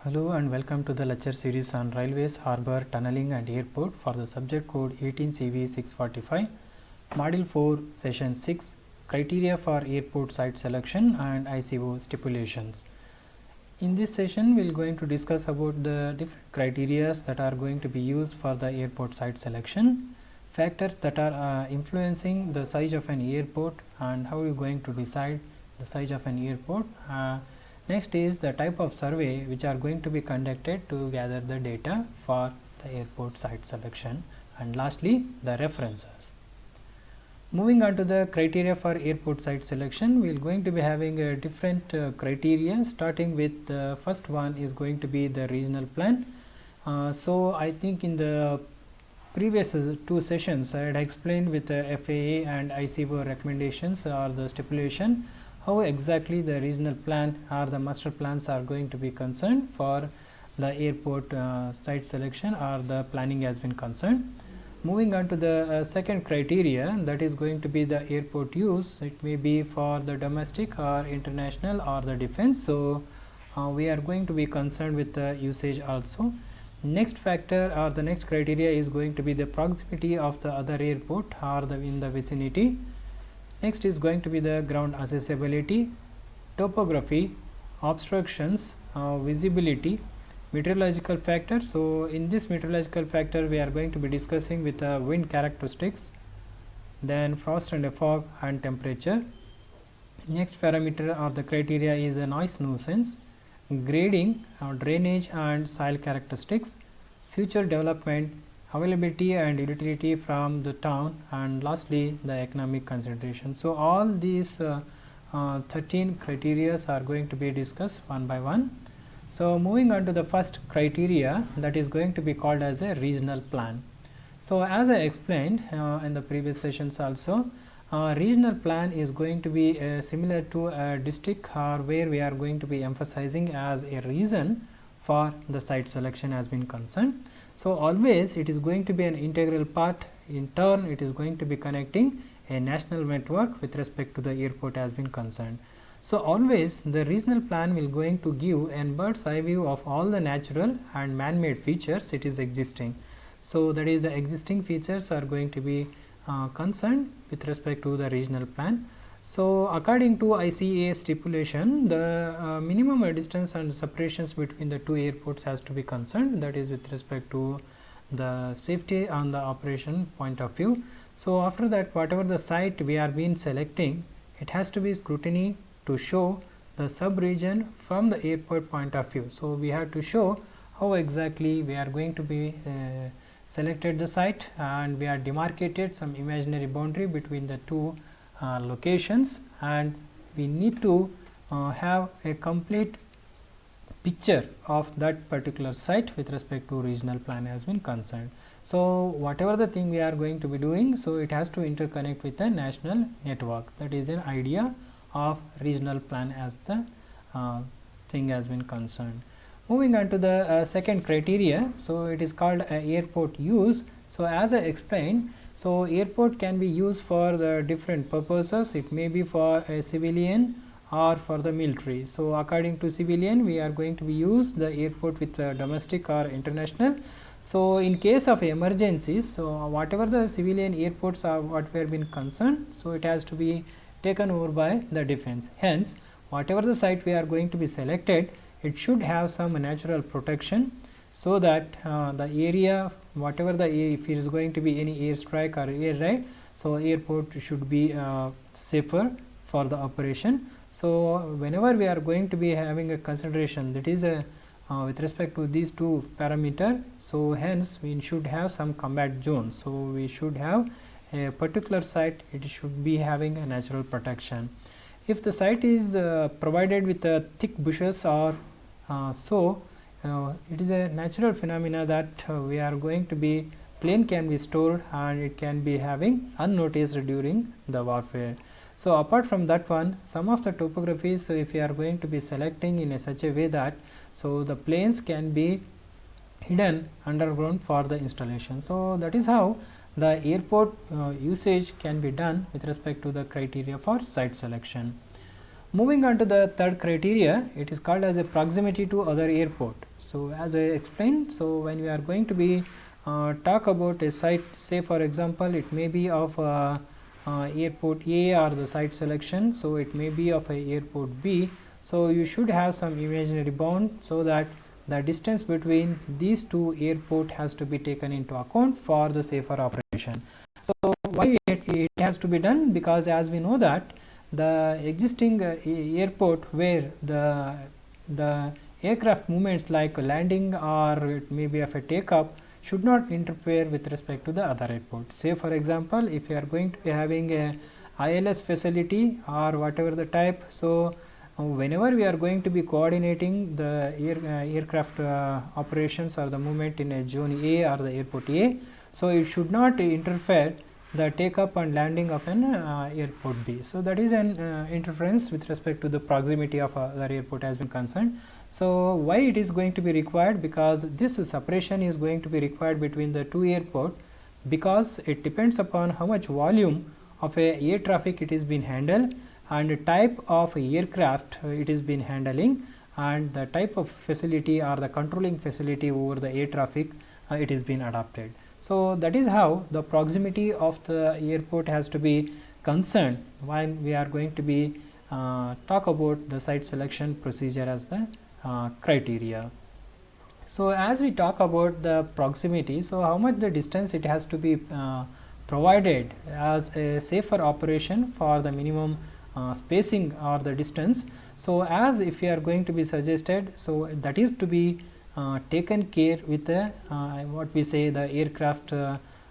Hello and welcome to the lecture series on railways, harbour, tunnelling and airport for the subject code 18CV645, Module 4, Session 6, Criteria for Airport Site Selection and ICO Stipulations. In this session, we are going to discuss about the different criteria that are going to be used for the airport site selection, factors that are influencing the size of an airport and how you are going to decide the size of an airport. Next is the type of survey which are going to be conducted to gather the data for the airport site selection, and lastly the references. Moving on to the criteria for airport site selection, we are going to be having a different criteria, starting with the first one is going to be the regional plan. So I think in the previous two sessions I had explained with the FAA and ICO recommendations or the stipulation how exactly the regional plan or the master plans are going to be concerned for the airport site selection or the planning has been concerned. Moving on to the second criteria, that is going to be the airport use. It may be for the domestic or international or the defense. So we are going to be concerned with the usage also. Next factor or the next criteria is going to be the proximity of the other airport or the in the vicinity. Next is going to be the ground accessibility, topography, obstructions, visibility, meteorological factor. So in this meteorological factor we are going to be discussing with wind characteristics, then frost and fog and temperature. Next parameter or the criteria is a noise nuisance, grading, drainage and soil characteristics, future development, availability and utility from the town, and lastly the economic consideration. So all these 13 criteria are going to be discussed one by one. So moving on to the first criteria, that is going to be called as a regional plan. So as I explained in the previous sessions also, regional plan is going to be similar to a district, or where we are going to be emphasizing as a reason for the site selection has been concerned. So always it is going to be an integral part. In turn, it is going to be connecting a national network with respect to the airport has been concerned. So always the regional plan will going to give a bird's eye view of all the natural and man-made features it is existing. So that is the existing features are going to be concerned with respect to the regional plan. So according to ICA stipulation, the minimum distance and separations between the two airports has to be concerned, that is with respect to the safety and the operation point of view. So after that, whatever the site we are been selecting, it has to be scrutiny to show the sub-region from the airport point of view. So we have to show how exactly we are going to be selected the site, and we are demarcated some imaginary boundary between the two locations, and we need to have a complete picture of that particular site with respect to regional plan has been concerned. So whatever the thing we are going to be doing, so it has to interconnect with the national network. That is an idea of regional plan as the thing has been concerned. Moving on to the second criteria, so it is called airport use. So as I explained, so airport can be used for the different purposes. It may be for a civilian or for the military. So according to civilian, we are going to be use the airport with domestic or international. So in case of emergencies, so whatever the civilian airports are what we have been concerned, so it has to be taken over by the defense. Hence, whatever the site we are going to be selected, it should have some natural protection, so that the area, whatever the if it is going to be any airstrike or air raid, so airport should be safer for the operation. So whenever we are going to be having a consideration, that is a with respect to these two parameter, so hence we should have some combat zone. So we should have a particular site, it should be having a natural protection. If the site is provided with thick bushes or it is a natural phenomena that we are going to be plane can be stored and it can be having unnoticed during the warfare. So apart from that one, some of the topographies, so if you are going to be selecting in such a way that so the planes can be hidden underground for the installation. So that is how the airport usage can be done with respect to the criteria for site selection. Moving on to the third criteria, it is called as a proximity to other airport. So, as I explained, so when we are going to be talk about a site, say for example, it may be of airport A or the site selection, so it may be of a airport B. So, you should have some imaginary bound, so that the distance between these two airport has to be taken into account for the safer operation. So, why it has to be done? Because as we know that the existing airport where the aircraft movements like landing or it may be of a takeoff should not interfere with respect to the other airport. Say for example, if you are going to be having a ILS facility or whatever the type, so whenever we are going to be coordinating the aircraft operations or the movement in a zone A or the airport A, so it should not interfere the take-up and landing of an airport B. So, that is an interference with respect to the proximity of other airport has been concerned. So, why it is going to be required? Because this separation is going to be required between the two airport, because it depends upon how much volume of a air traffic it is being handled and the type of aircraft it is been handling and the type of facility or the controlling facility over the air traffic it is been adopted. So, that is how the proximity of the airport has to be concerned when we are going to be talk about the site selection procedure as the criteria. So, as we talk about the proximity, so how much the distance it has to be provided as a safer operation for the minimum spacing or the distance. So, as if you are going to be suggested, so that is to be taken care with the what we say the aircraft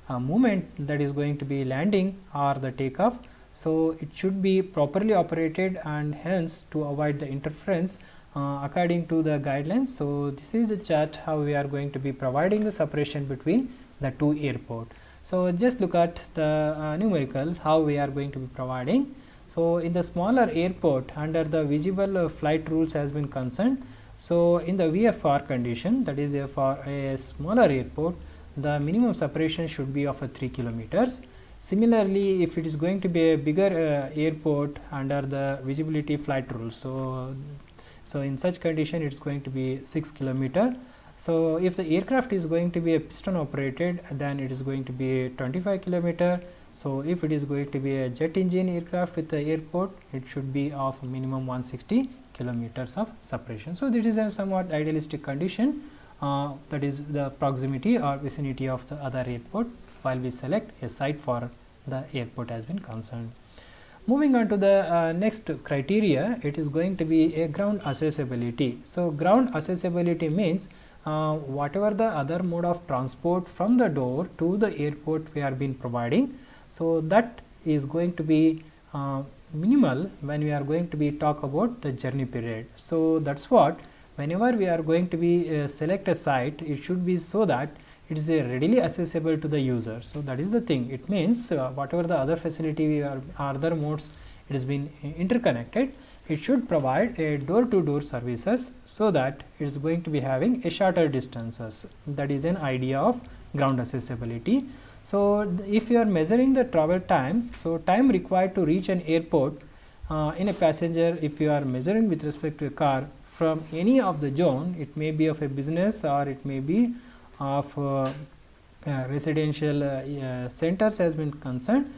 movement that is going to be landing or the takeoff. So, it should be properly operated and hence to avoid the interference according to the guidelines. So, this is a chart how we are going to be providing the separation between the two airport. So, just look at the numerical how we are going to be providing. So, in the smaller airport under the visible flight rules has been concerned. So, in the VFR condition, that is for a smaller airport, the minimum separation should be of 3 kilometers. Similarly, if it is going to be a bigger airport under the visibility flight rules, so in such condition it is going to be 6 kilometer. So, if the aircraft is going to be a piston operated, then it is going to be 25 kilometer. So, if it is going to be a jet engine aircraft with the airport, it should be of minimum 160 kilometers of separation. So, this is a somewhat idealistic condition, that is the proximity or vicinity of the other airport while we select a site for the airport has been concerned. Moving on to the next criteria, it is going to be a ground accessibility. So, ground accessibility means whatever the other mode of transport from the door to the airport we are been providing. So, that is going to be minimal when we are going to be talk about the journey period. So, that is what whenever we are going to be select a site, it should be so that it is readily accessible to the user. So, that is the thing. It means whatever the other facility or other modes it has been interconnected, it should provide a door to door services, so that it is going to be having a shorter distances. That is an idea of ground accessibility. So, if you are measuring the travel time, so time required to reach an airport in a passenger, if you are measuring with respect to a car from any of the zone, it may be of a business or it may be of residential centers has been concerned,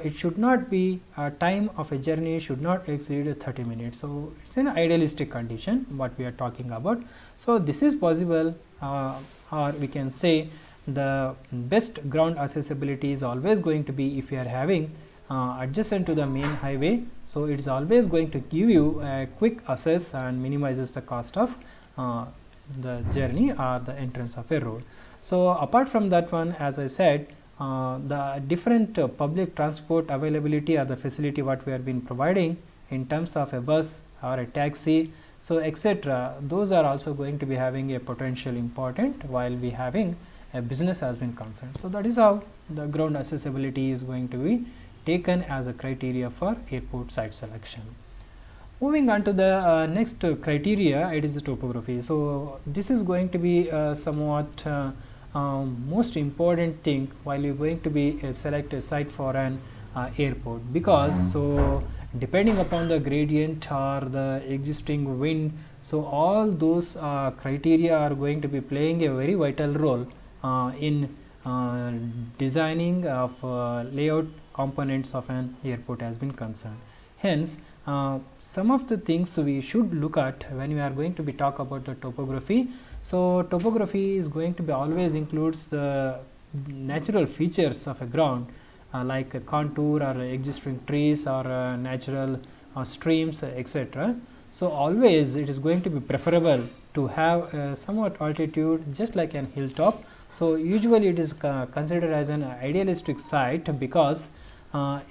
it should not be time of a journey should not exceed 30 minutes. So, it is an idealistic condition what we are talking about. So, this is possible, or we can say the best ground accessibility is always going to be if you are having adjacent to the main highway. So, it is always going to give you a quick access and minimizes the cost of the journey or the entrance of a road. So, apart from that one, as I said, the different public transport availability or the facility what we have been providing in terms of a bus or a taxi, so etc., those are also going to be having a potential important while we having a business has been concerned. So, that is how the ground accessibility is going to be taken as a criteria for airport site selection. Moving on to the next criteria, it is topography. So, this is going to be somewhat most important thing while you are going to be select a site for an airport, because so depending upon the gradient or the existing wind. So all those criteria are going to be playing a very vital role in designing of layout components of an airport has been concerned. Hence, some of the things we should look at when we are going to be talk about the topography. So topography is going to be always includes the natural features of a ground, like a contour or existing trees or natural streams, etc. So always it is going to be preferable to have somewhat altitude, just like an hilltop. So usually it is considered as an idealistic site, because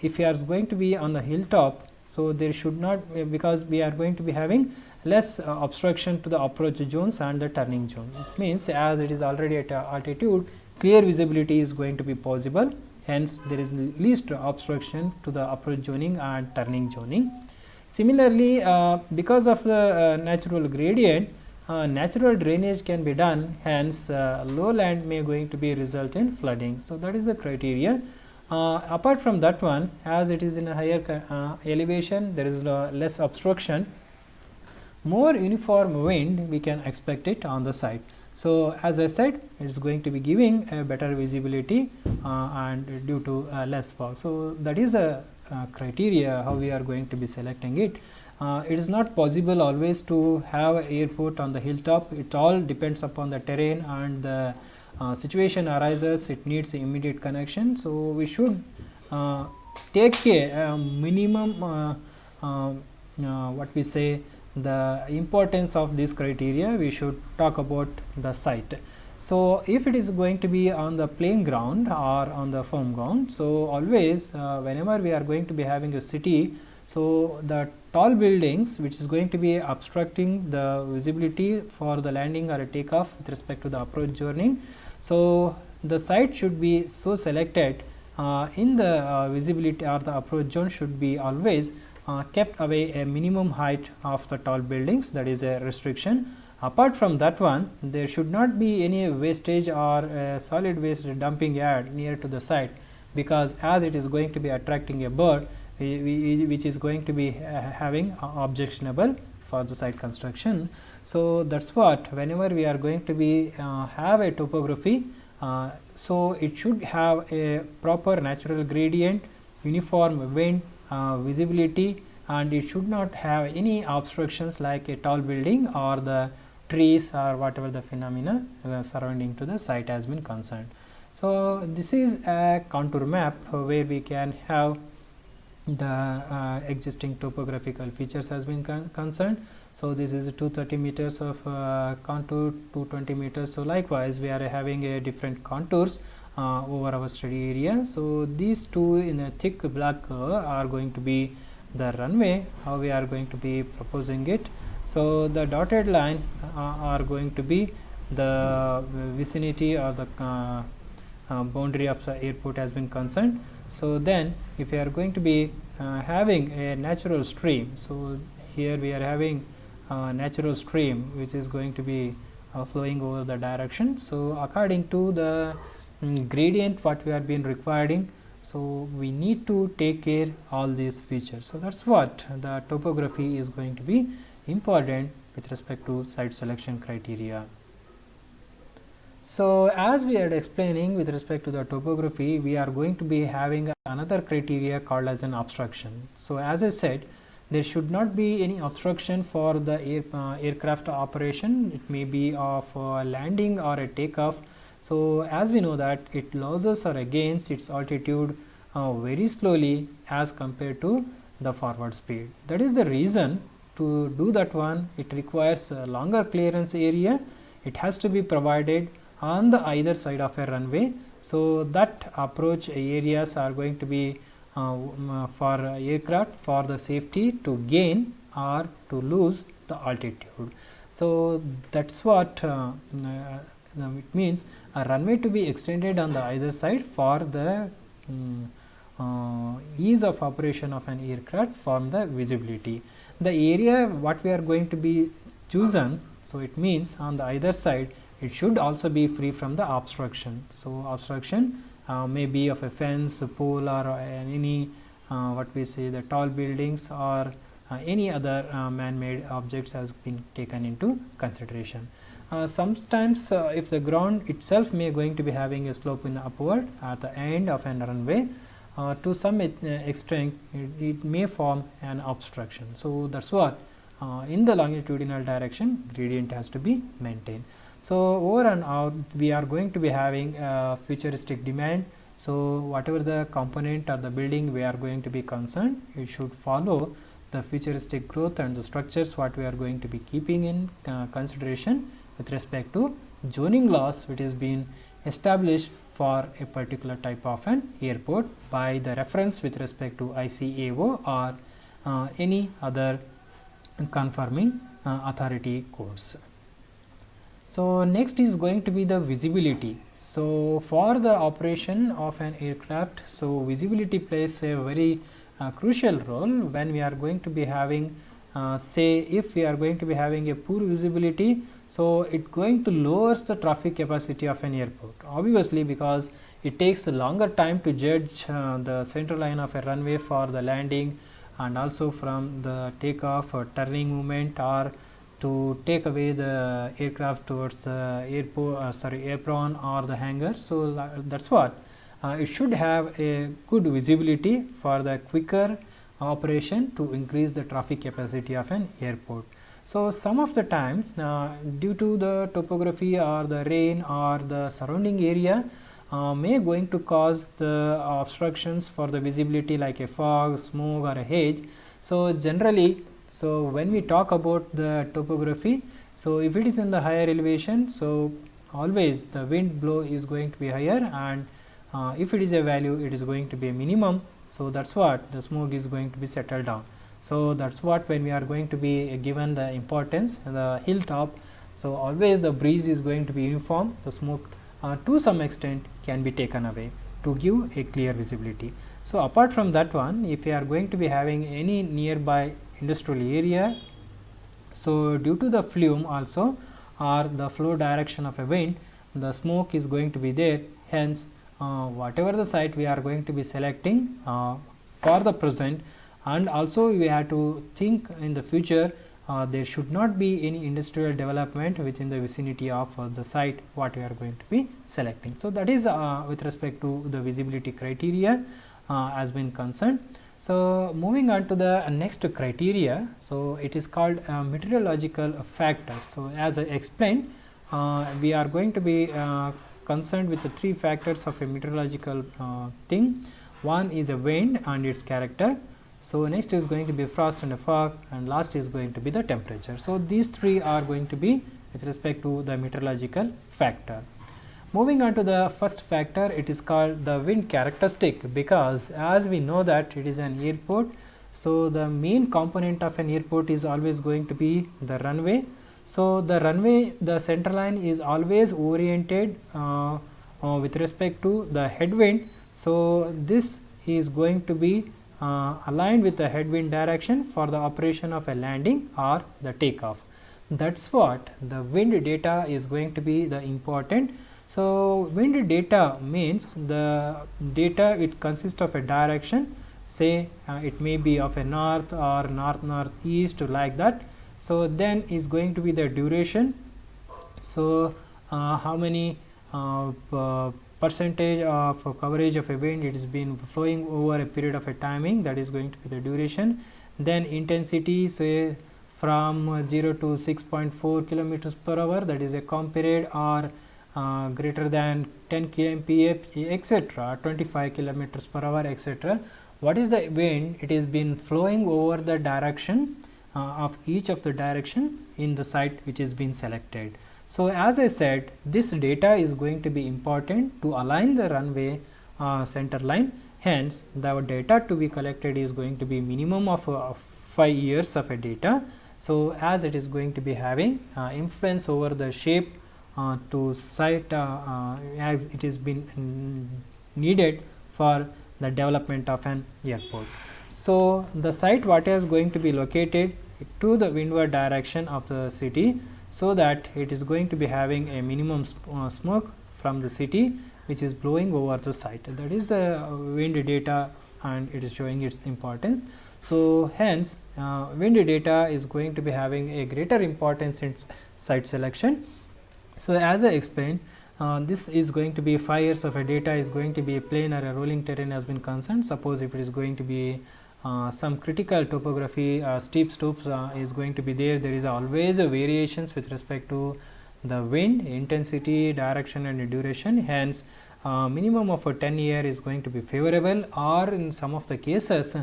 if you are going to be on the hilltop, so there should not, because we are going to be having less obstruction to the approach zones and the turning zone. It means as it is already at altitude, clear visibility is going to be possible. Hence, there is least obstruction to the approach zoning and turning zoning. Similarly, because of the natural gradient, natural drainage can be done. Hence, lowland may going to be result in flooding. So that is the criteria. Apart from that one, as it is in a higher elevation, there is less obstruction. More uniform wind we can expect it on the site. So as I said, it is going to be giving a better visibility and due to less fog. So that is the criteria how we are going to be selecting it. It is not possible always to have an airport on the hilltop. It all depends upon the terrain and the situation arises. It needs immediate connection. So we should take a minimum what we say, the importance of this criteria. We should talk about the site. So if it is going to be on the plain ground or on the firm ground, so always whenever we are going to be having a city, so the tall buildings which is going to be obstructing the visibility for the landing or a takeoff with respect to the approach journey, so the site should be so selected in the visibility or the approach zone should be always kept away a minimum height of the tall buildings. That is a restriction. Apart from that one, there should not be any wastage or solid waste dumping yard near to the site, because as it is going to be attracting a bird which is going to be having objectionable for the site construction. So that's what, whenever we are going to be have a topography, so it should have a proper natural gradient, uniform wind, visibility, and it should not have any obstructions like a tall building or the trees or whatever the phenomena surrounding to the site has been concerned. So this is a contour map where we can have the existing topographical features has been concerned. So this is 230 meters of contour, 220 meters. So likewise we are having a different contours over our study area. So these two in a thick black curve are going to be the runway, how we are going to be proposing it. So the dotted line are going to be the vicinity or the boundary of the airport has been concerned. So then if we are going to be having a natural stream, so here we are having a natural stream which is going to be flowing over the direction. So according to the gradient what we have been requiring, so we need to take care all these features. So that's what the topography is going to be important with respect to site selection criteria. So as we are explaining with respect to the topography, we are going to be having another criteria called as an obstruction. So as I said, there should not be any obstruction for the aircraft operation. It may be of landing or a takeoff. So as we know that it loses or gains its altitude very slowly as compared to the forward speed. That is the reason to do that one, it requires a longer clearance area. It has to be provided on the either side of a runway. So that approach areas are going to be for aircraft for the safety to gain or to lose the altitude. So that's what it means, a runway to be extended on the either side for the ease of operation of an aircraft from the visibility. The area what we are going to be chosen, so it means on the either side it should also be free from the obstruction. So obstruction may be of a fence, a pole, or any what we say the tall buildings or any other man-made objects has been taken into consideration. Sometimes if the ground itself may going to be having a slope in upward at the end of an runway, to some extent it may form an obstruction. So, that is what in the longitudinal direction gradient has to be maintained. So, over and out we are going to be having futuristic demand. So, whatever the component or the building we are going to be concerned, it should follow the futuristic growth and the structures what we are going to be keeping in consideration with respect to zoning laws which is being established for a particular type of an airport by the reference with respect to ICAO or any other confirming authority codes. So, next is going to be the visibility. So, for the operation of an aircraft, so visibility plays a very crucial role when we are going to be having say if we are going to be having a poor visibility. So, it going to lowers the traffic capacity of an airport, obviously because it takes a longer time to judge the center line of a runway for the landing and also from the takeoff or turning movement or to take away the aircraft towards the airport apron or the hangar. So, that is what it should have a good visibility for the quicker operation to increase the traffic capacity of an airport. So, some of the time due to the topography or the rain or the surrounding area may going to cause the obstructions for the visibility like a fog, smoke or a haze. So, generally when we talk about the topography, so if it is in the higher elevation, so always the wind blow is going to be higher, and if it is a value it is going to be a minimum. So, that is what the smoke is going to be settled down. So, that is what when we are going to be given the importance the hilltop. So, always the breeze is going to be uniform, the smoke to some extent can be taken away to give a clear visibility. So, apart from that one, if we are going to be having any nearby industrial area, so due to the flume also or the flow direction of a wind, the smoke is going to be there. Hence, whatever the site we are going to be selecting for the present, and also we have to think in the future there should not be any industrial development within the vicinity of the site what we are going to be selecting. So, that is with respect to the visibility criteria has been concerned. So, moving on to the next criteria, so it is called meteorological factor. So, as I explained, we are going to be concerned with the three factors of a meteorological thing. One is a wind and its character. So, next is going to be frost and a fog, and last is going to be the temperature. So, these three are going to be with respect to the meteorological factor. Moving on to the first factor, it is called the wind characteristic, because as we know that it is an airport. So, the main component of an airport is always going to be the runway. So, the runway, the center line is always oriented with respect to the headwind. So, this is going to be aligned with the headwind direction for the operation of a landing or the takeoff. That is what the wind data is going to be the important. So, wind data means the data it consists of a direction, say it may be of a north or north-northeast like that. So, then is going to be the duration. So, how many percentage of coverage of a wind it has been flowing over a period of a timing, that is going to be the duration. Then intensity, say from 0 to 6.4 kilometers per hour, that is a calm period, or greater than 10 kmph etc., 25 kilometers per hour etc. What is the wind? It has been flowing over the direction of each of the direction in the site which is been selected. So, as I said, this data is going to be important to align the runway center line. Hence, the data to be collected is going to be minimum of 5 years of a data. So, as it is going to be having influence over the shape to site as it is been needed for the development of an airport. So, the site what is going to be located to the windward direction of the city, so that it is going to be having a minimum smoke from the city which is blowing over the site. That is the wind data and it is showing its importance. So hence wind data is going to be having a greater importance in site selection. So as I explained, this is going to be 5 years of a data is going to be a plain or a rolling terrain has been concerned. Suppose if it is going to be some critical topography, steep slopes is going to be there. There is always a variations with respect to the wind intensity, direction and duration. Hence minimum of a 10 year is going to be favorable, or in some of the cases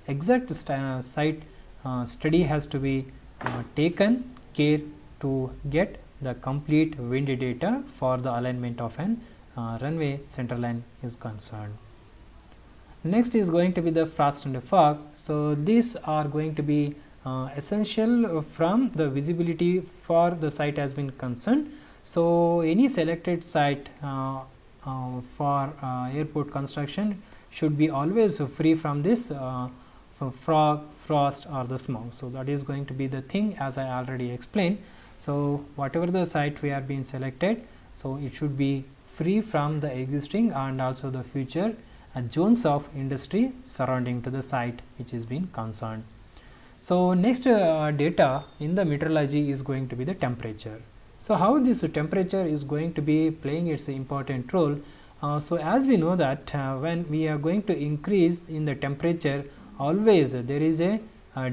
exact site study has to be taken care to get the complete wind data for the alignment of an runway center line is concerned. Next is going to be the frost and fog. So these are going to be essential from the visibility for the site has been concerned. So any selected site for airport construction should be always free from this fog, frost or the smog. So that is going to be the thing as I already explained. So whatever the site we are being selected, so it should be free from the existing and also the future zones of industry surrounding to the site which is being concerned. So next data in the meteorology is going to be the temperature. So how this temperature is going to be playing its important role. So as we know that when we are going to increase in the temperature, always there is a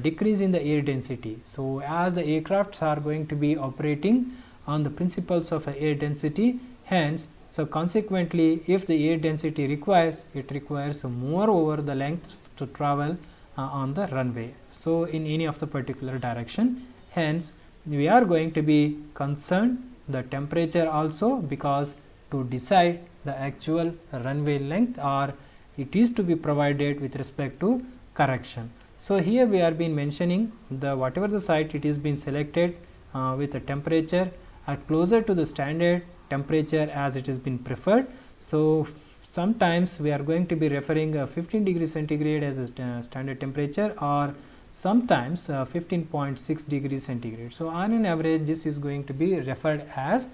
decrease in the air density. So as the aircrafts are going to be operating on the principles of air density, hence so consequently if the air density requires, it requires more over the length to travel on the runway, so in any of the particular direction. Hence we are going to be concerned the temperature also, because to decide the actual runway length or it is to be provided with respect to correction. So here we are been mentioning the whatever the site it is been selected with a temperature closer to the standard temperature as it has been preferred. So sometimes we are going to be referring 15 degrees centigrade as a standard temperature, or sometimes 15.6 degrees centigrade. So on an average this is going to be referred as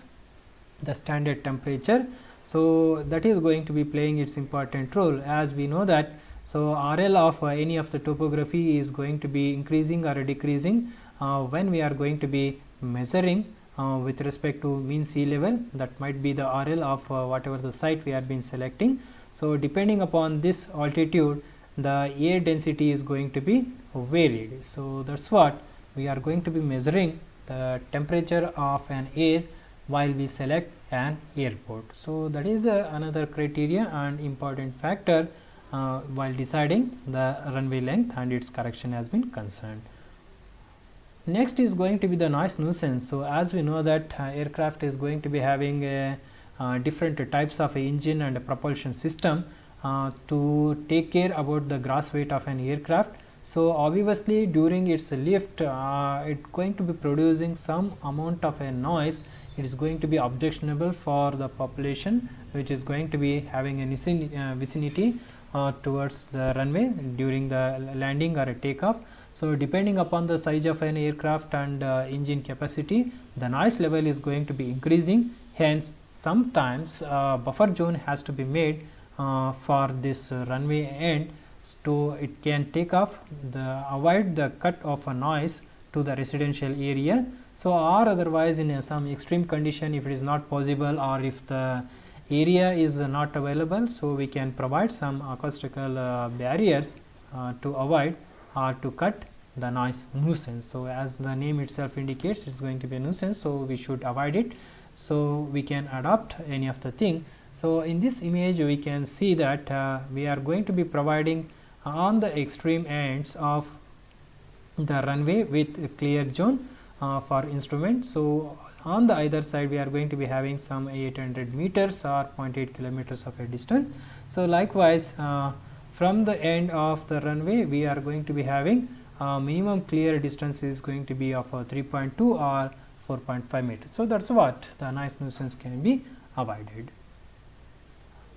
the standard temperature. So that is going to be playing its important role, as we know that so RL of any of the topography is going to be increasing or decreasing when we are going to be measuring with respect to mean sea level. That might be the RL of whatever the site we are been selecting. So depending upon this altitude, the air density is going to be varied. So that's what we are going to be measuring the temperature of an air while we select an airport. So that is another criteria and important factor while deciding the runway length and its correction has been concerned. Next is going to be the noise nuisance. So as we know that aircraft is going to be having different types of engine and a propulsion system to take care about the gross weight of an aircraft. So obviously during its lift it going to be producing some amount of a noise. It is going to be objectionable for the population which is going to be having a vicinity towards the runway during the landing or a takeoff. So depending upon the size of an aircraft and engine capacity, the noise level is going to be increasing. Hence sometimes buffer zone has to be made for this runway end, so it can take off avoid the cut of a noise to the residential area. So or otherwise in some extreme condition, if it is not possible or if the area is not available, so we can provide some acoustical barriers to avoid or to cut the noise nuisance. So as the name itself indicates, it is going to be a nuisance, so we should avoid it. So we can adopt any of the thing. So in this image we can see that we are going to be providing on the extreme ends of the runway with a clear zone for instrument. So on the either side we are going to be having some 800 meters or 0.8 kilometers of a distance. So likewise from the end of the runway we are going to be having minimum clear distance is going to be of 3.2 or 4.5 meters. So that's what the noise nuisance can be avoided.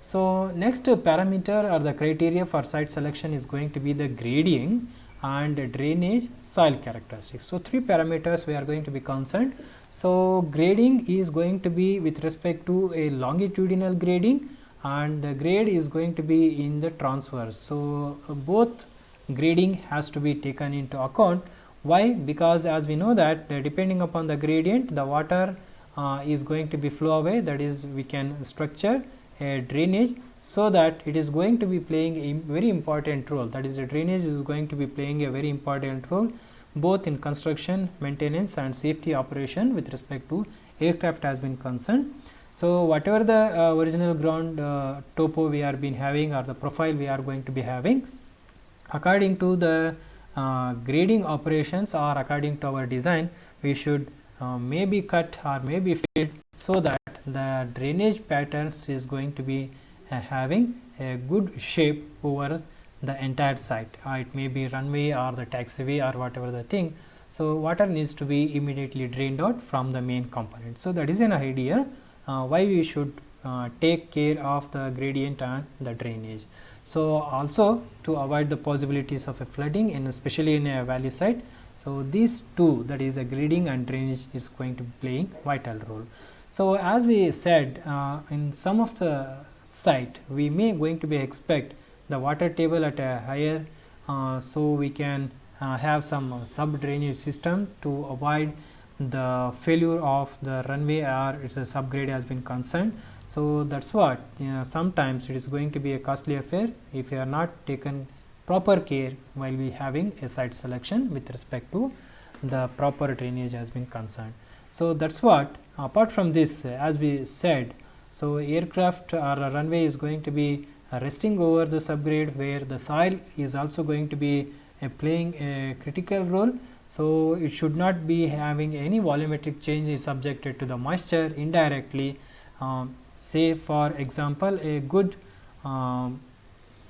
So next parameter or the criteria for site selection is going to be the grading and drainage soil characteristics. So three parameters we are going to be concerned. So grading is going to be with respect to a longitudinal grading and the grade is going to be in the transverse. So both grading has to be taken into account. Why? Because as we know that depending upon the gradient, the water is going to be flow away, that is we can structure a drainage, so that it is going to be playing a very important role, that is the drainage is going to be playing a very important role both in construction, maintenance and safety operation with respect to aircraft has been concerned. So whatever the original ground topo we are been having, or the profile we are going to be having, according to the grading operations or according to our design, we should maybe cut or maybe filled, so that the drainage patterns is going to be having a good shape over the entire site. It may be runway or the taxiway or whatever the thing. So water needs to be immediately drained out from the main component. So that is an idea why we should take care of the gradient and the drainage. So also to avoid the possibilities of a flooding, in especially in a valley site. So these two, that is a grading and drainage, is going to be playing vital role. So as we said, in some of the site we may going to be expect the water table at a higher, so we can have some sub drainage system to avoid the failure of the runway or its a subgrade has been concerned. So that's what sometimes it is going to be a costly affair if you are not taken proper care while we having a site selection with respect to the proper drainage has been concerned. So that's what, apart from this, as we said, so aircraft or a runway is going to be resting over the subgrade, where the soil is also going to be playing a critical role. So it should not be having any volumetric change is subjected to the moisture indirectly. Say for example, a good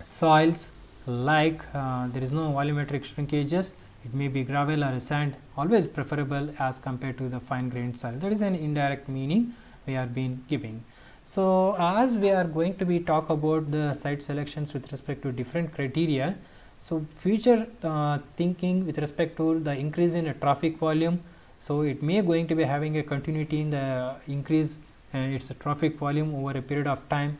soils like there is no volumetric shrinkages, it may be gravel or a sand, always preferable as compared to the fine grained soil. That is an indirect meaning we are being giving. So as we are going to be talk about the site selections with respect to different criteria, so future thinking with respect to the increase in a traffic volume, so it may going to be having a continuity in the increase its traffic volume over a period of time.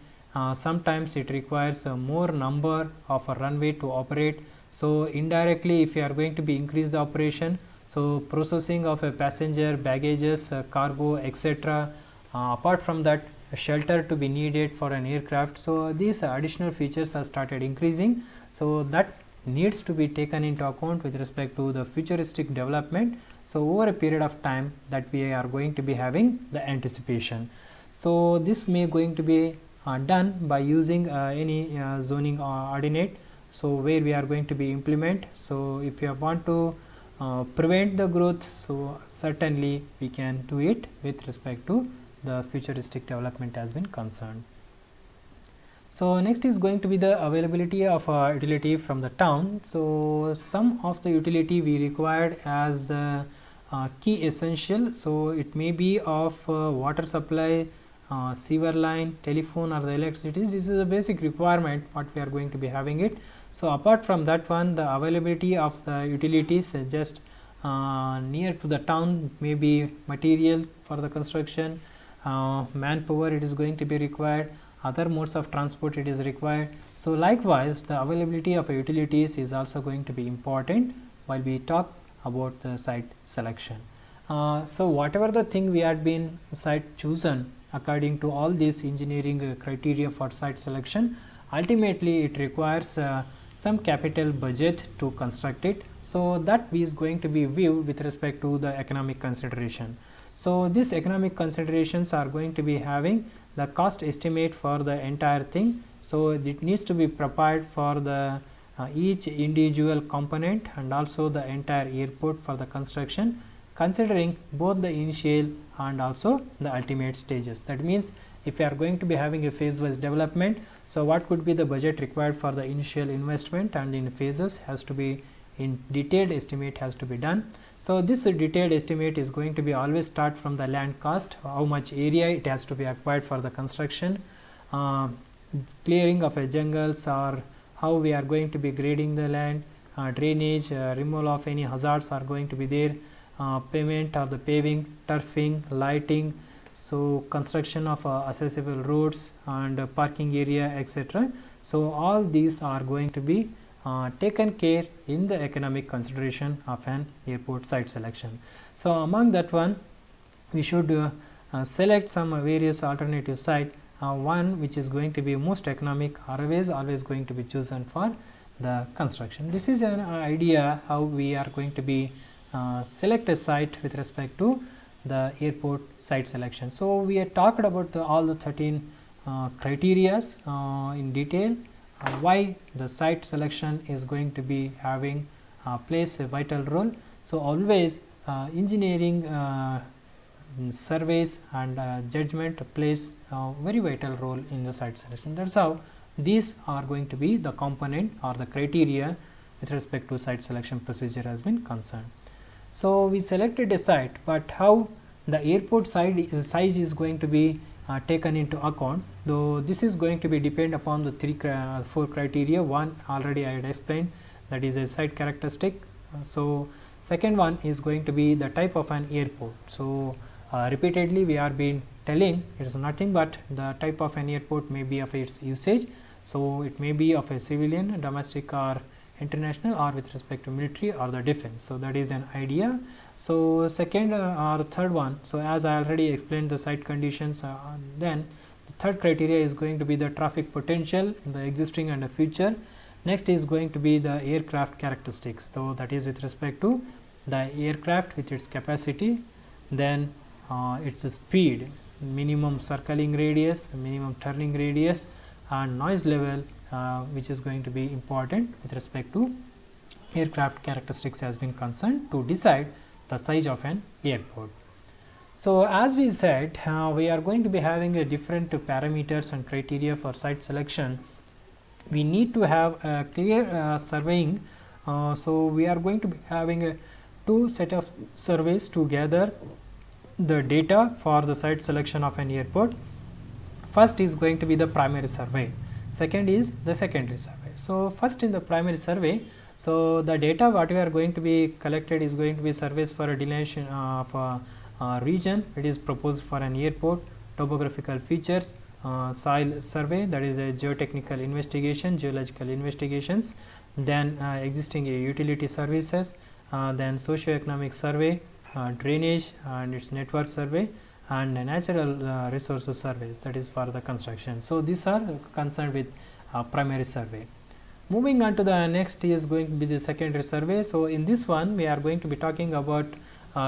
Sometimes it requires a more number of a runway to operate. So indirectly, if you are going to be increase the operation, so processing of a passenger, baggages, cargo, etc. Apart from that, shelter to be needed for an aircraft. So these additional features are started increasing. So that needs to be taken into account with respect to the futuristic development. So over a period of time that we are going to be having the anticipation. So this may going to be done by using any zoning ordinate. So where we are going to be implement. So if you want to prevent the growth, so certainly we can do it with respect to the futuristic development has been concerned. So next is going to be the availability of utility from the town. So some of the utility we required as the key essential. So it may be of water supply, sewer line, telephone or the electricity. This is a basic requirement what we are going to be having it. So apart from that one, the availability of the utilities just near to the town, may be material for the construction, manpower it is going to be required, other modes of transport it is required. So likewise the availability of utilities is also going to be important while we talk about the site selection. So whatever the thing we had been site chosen according to all these engineering criteria for site selection, ultimately it requires some capital budget to construct it. So that is going to be viewed with respect to the economic consideration. So these economic considerations are going to be having the cost estimate for the entire thing. So it needs to be prepared for the each individual component and also the entire airport for the construction, considering both the initial and also the ultimate stages. That means if you are going to be having a phase wise development, so what could be the budget required for the initial investment, and in phases has to be in detailed estimate has to be done. So this detailed estimate is going to be always start from the land cost, how much area it has to be acquired for the construction, clearing of a jungles, or how we are going to be grading the land, drainage, removal of any hazards are going to be there, pavement or the paving, turfing, lighting. so construction of accessible roads and parking area, etc. So all these are going to be taken care in the economic consideration of an airport site selection. So among that one, we should select some various alternative site, one which is going to be most economic, always going to be chosen for the construction. This is an idea how we are going to be select a site with respect to the airport site selection. So we had talked about all the 13 criterias in detail, why the site selection is going to be having plays a vital role. So always engineering surveys and judgment plays a very vital role in the site selection. That's how these are going to be the component or the criteria with respect to site selection procedure has been concerned. So we selected a site, but how the airport size is going to be taken into account, though this is going to be depend upon the four criteria. One already I had explained, that is a site characteristic. So second one is going to be the type of an airport. So repeatedly we are been telling it is nothing but the type of an airport may be of its usage. So it may be of a civilian, domestic or international, or with respect to military or the defense. So that is an idea. So second or third one, so as I already explained the site conditions, then the third criteria is going to be the traffic potential in the existing and the future. Next is going to be the aircraft characteristics. So that is with respect to the aircraft with its capacity, then its speed, minimum circling radius, minimum turning radius, and noise level, which is going to be important with respect to aircraft characteristics has been concerned to decide the size of an airport. So as we said, we are going to be having a different parameters and criteria for site selection. We need to have a clear surveying. So we are going to be having a two set of surveys to gather the data for the site selection of an airport. First is going to be the primary survey, second is the secondary survey. So first in the primary survey, so the data what we are going to be collected is going to be surveys for a delineation of a region. It is proposed for an airport, topographical features, soil survey, that is a geotechnical investigation, geological investigations, then existing utility services, then socio-economic survey, drainage and its network survey, and natural resources surveys, that is for the construction. So these are concerned with primary survey. Moving on to the next is going to be the secondary survey. So in this one we are going to be talking about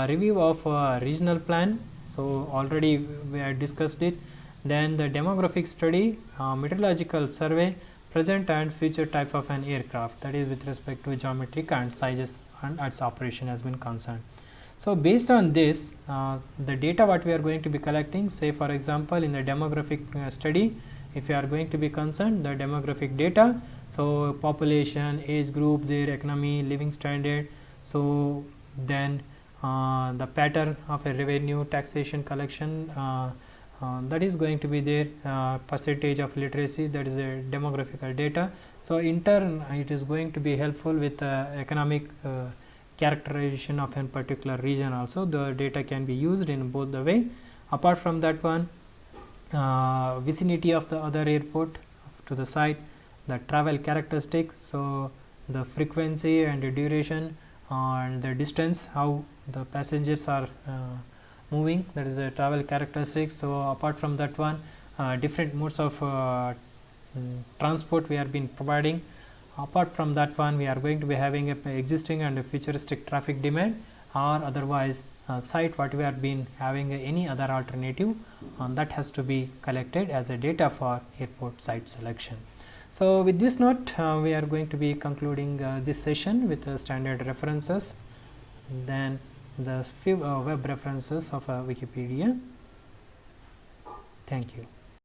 review of regional plan. So already we had discussed it. Then the demographic study, meteorological survey, present and future type of an aircraft, that is with respect to geometric and sizes and its operation has been concerned. So based on this, the data what we are going to be collecting, say for example in the demographic study, if you are going to be concerned the demographic data, so population, age group, their economy, living standard, so then the pattern of a revenue, taxation, collection, that is going to be there, percentage of literacy, that is a demographical data. So in turn it is going to be helpful with economic characterization of a particular region also. The data can be used in both the way. Apart from that one, vicinity of the other airport to the site, the travel characteristic, so the frequency and the duration and the distance, how the passengers are moving, that is a travel characteristic. So apart from that one, different modes of transport we have been providing. Apart from that one, we are going to be having a existing and a futuristic traffic demand, or otherwise site what we have been having any other alternative that has to be collected as a data for airport site selection. So with this note, we are going to be concluding this session with standard references, then the few web references of Wikipedia. Thank you.